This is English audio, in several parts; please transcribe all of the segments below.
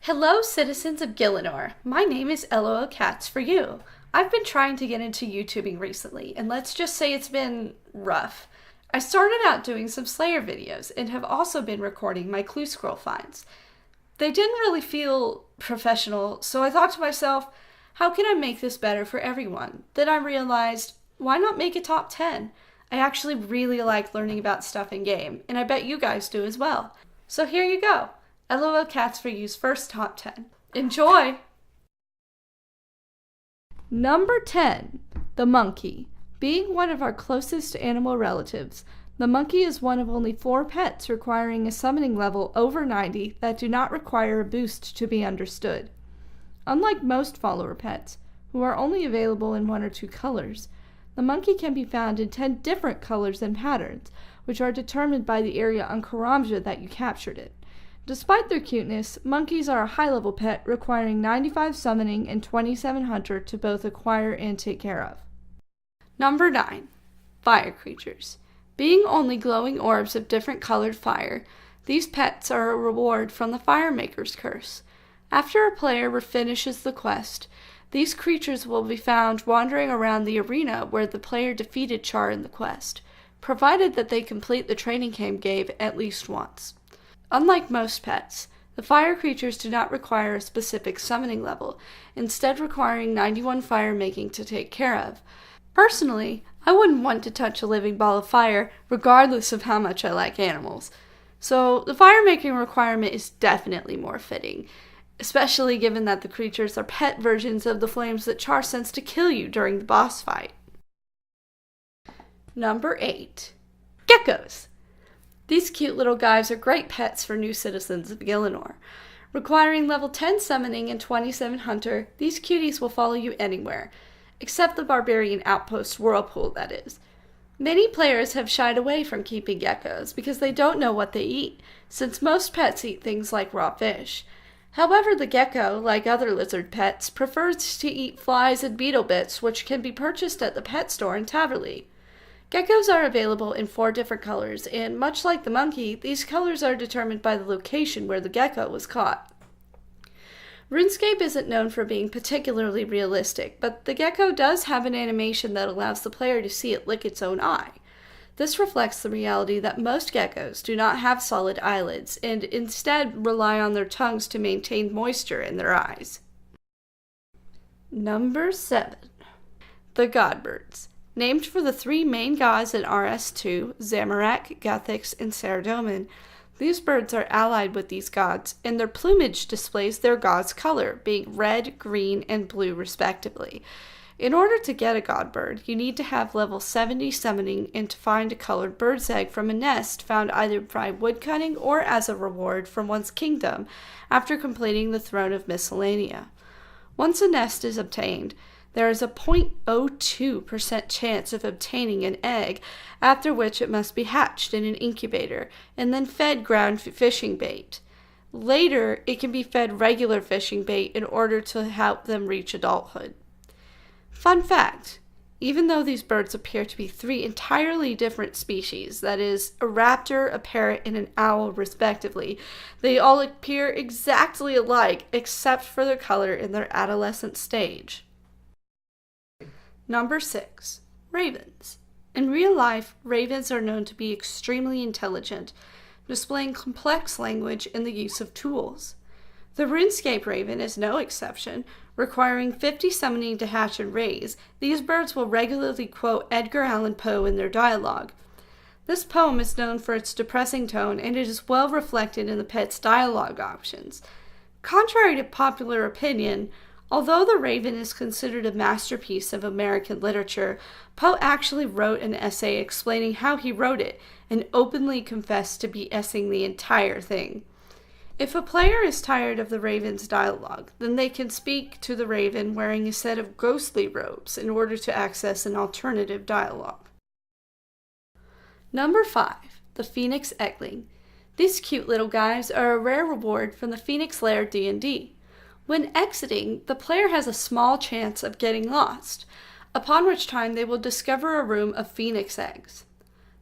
Hello, citizens of Gielinor. My name is LOL Cats for you. I've been trying to get into YouTubing recently, and let's just say it's been rough. I started out doing some Slayer videos and have also been recording my Clue Scroll finds. They didn't really feel professional, so I thought to myself, how can I make this better for everyone? Then I realized, why not make a top 10? I actually really like learning about stuff in game, and I bet you guys do as well. So here you go. LOL Cats for You's first top 10. Enjoy! Number 10. The monkey. Being one of our closest animal relatives, the monkey is one of only 4 pets requiring a summoning level over 90 that do not require a boost to be understood. Unlike most follower pets, who are only available in 1 or 2 colors, the monkey can be found in 10 different colors and patterns, which are determined by the area on Karamja that you captured it. Despite their cuteness, monkeys are a high-level pet requiring 95 summoning and 27 hunter to both acquire and take care of. Number 9. Fire creatures. Being only glowing orbs of different colored fire, these pets are a reward from the Firemaker's Curse. After a player finishes the quest, these creatures will be found wandering around the arena where the player defeated Char in the quest, provided that they complete the training camp game at least once. Unlike most pets, the fire creatures do not require a specific summoning level, instead requiring 91 fire making to take care of. Personally, I wouldn't want to touch a living ball of fire, regardless of how much I like animals. So the fire making requirement is definitely more fitting, especially given that the creatures are pet versions of the flames that Char sends to kill you during the boss fight. Number 8. Geckos. These cute little guys are great pets for new citizens of Gielinor. Requiring level 10 summoning and 27 hunter, these cuties will follow you anywhere, except the barbarian outpost Whirlpool, that is. Many players have shied away from keeping geckos because they don't know what they eat, since most pets eat things like raw fish. However, the gecko, like other lizard pets, prefers to eat flies and beetle bits, which can be purchased at the pet store in Taverley. Geckos are available in 4 different colors, and much like the monkey, these colors are determined by the location where the gecko was caught. RuneScape isn't known for being particularly realistic, but the gecko does have an animation that allows the player to see it lick its own eye. This reflects the reality that most geckos do not have solid eyelids, and instead rely on their tongues to maintain moisture in their eyes. Number 7. The Godbirds. Named for the 3 main gods in RS2, Zamorak, Guthix, and Saradomin, these birds are allied with these gods, and their plumage displays their god's color, being red, green, and blue respectively. In order to get a god bird, you need to have level 70 summoning and to find a colored bird's egg from a nest found either by woodcutting or as a reward from one's kingdom after completing the Throne of Miscellanea. Once a nest is obtained, there is a 0.02% chance of obtaining an egg, after which it must be hatched in an incubator and then fed ground fishing bait. Later, it can be fed regular fishing bait in order to help them reach adulthood. Fun fact, even though these birds appear to be 3 entirely different species, that is, a raptor, a parrot, and an owl respectively, they all appear exactly alike except for their color in their adolescent stage. Number 6. Ravens. In real life, ravens are known to be extremely intelligent, displaying complex language and the use of tools. The RuneScape raven is no exception, requiring 50 summoning to hatch and raise. These birds will regularly quote Edgar Allan Poe in their dialogue. This poem is known for its depressing tone, and it is well reflected in the pet's dialogue options. Contrary to popular opinion, although The Raven is considered a masterpiece of American literature, Poe actually wrote an essay explaining how he wrote it and openly confessed to BSing the entire thing. If a player is tired of the Raven's dialogue, then they can speak to the Raven wearing a set of ghostly robes in order to access an alternative dialogue. Number 5. The Phoenix Eggling. These cute little guys are a rare reward from the Phoenix Lair D&D. When exiting, the player has a small chance of getting lost, upon which time they will discover a room of phoenix eggs.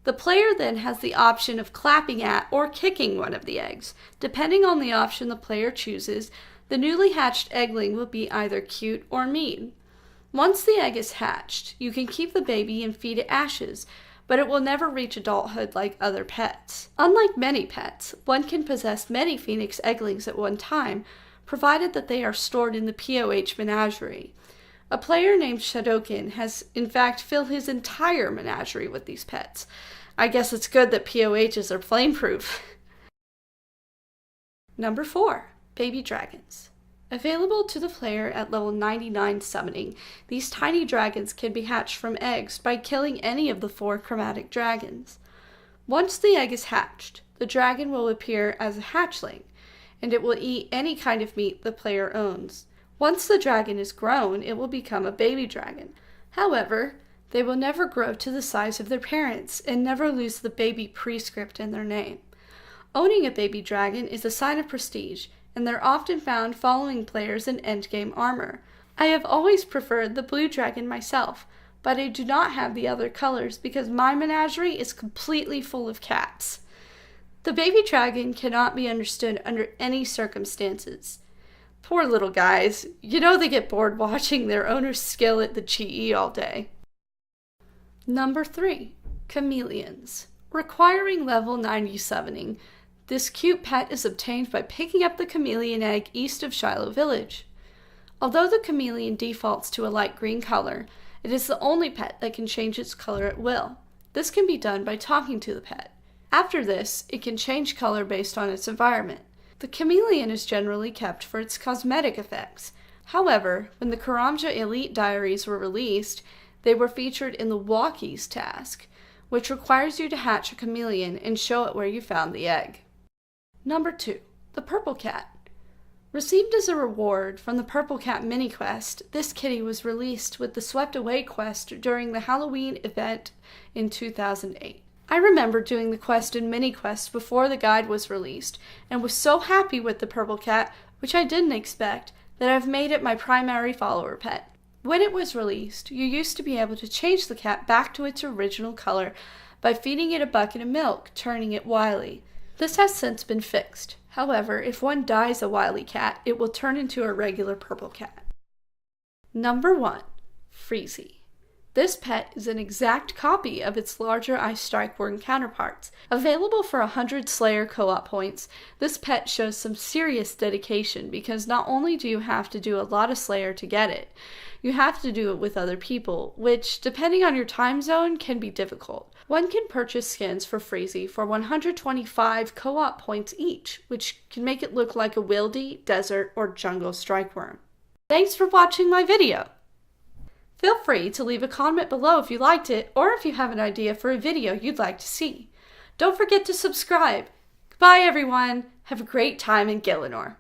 The player then has the option of clapping at or kicking one of the eggs. Depending on the option the player chooses, the newly hatched eggling will be either cute or mean. Once the egg is hatched, you can keep the baby and feed it ashes, but it will never reach adulthood like other pets. Unlike many pets, one can possess many phoenix egglings at one time, provided that they are stored in the POH menagerie. A player named Shadokin has in fact filled his entire menagerie with these pets. I guess it's good that POHs are flameproof. Number 4. Baby dragons. Available to the player at level 99 summoning, these tiny dragons can be hatched from eggs by killing any of the 4 chromatic dragons. Once the egg is hatched, the dragon will appear as a hatchling, and it will eat any kind of meat the player owns. Once the dragon is grown, it will become a baby dragon. However, they will never grow to the size of their parents and never lose the baby prescript in their name. Owning a baby dragon is a sign of prestige, and they're often found following players in endgame armor. I have always preferred the blue dragon myself, but I do not have the other colors because my menagerie is completely full of cats. The baby dragon cannot be understood under any circumstances. Poor little guys, you know they get bored watching their owners skill at the GE all day. Number 3. Chameleons. Requiring level 90 summoning, this cute pet is obtained by picking up the chameleon egg east of Shiloh Village. Although the chameleon defaults to a light green color, it is the only pet that can change its color at will. This can be done by talking to the pet. After this, it can change color based on its environment. The chameleon is generally kept for its cosmetic effects. However, when the Karamja Elite Diaries were released, they were featured in the Walkies task, which requires you to hatch a chameleon and show it where you found the egg. Number 2. The Purple Cat. Received as a reward from the Purple Cat mini quest, this kitty was released with the Swept Away quest during the Halloween event in 2008. I remember doing the quest in mini quest before the guide was released, and was so happy with the Purple Cat, which I didn't expect, that I've made it my primary follower pet. When it was released, you used to be able to change the cat back to its original color by feeding it a bucket of milk, turning it wily. This has since been fixed. However, if one dyes a wily cat, it will turn into a regular purple cat. Number 1. Freezy. This pet is an exact copy of its larger Ice Strike Worm counterparts. Available for 100 Slayer co-op points, this pet shows some serious dedication because not only do you have to do a lot of Slayer to get it, you have to do it with other people, which, depending on your time zone, can be difficult. One can purchase skins for Freezy for 125 co-op points each, which can make it look like a wildy, desert, or jungle strike worm. Thanks for watching my video! Feel free to leave a comment below if you liked it, or if you have an idea for a video you'd like to see. Don't forget to subscribe. Goodbye everyone, have a great time in Gielinor.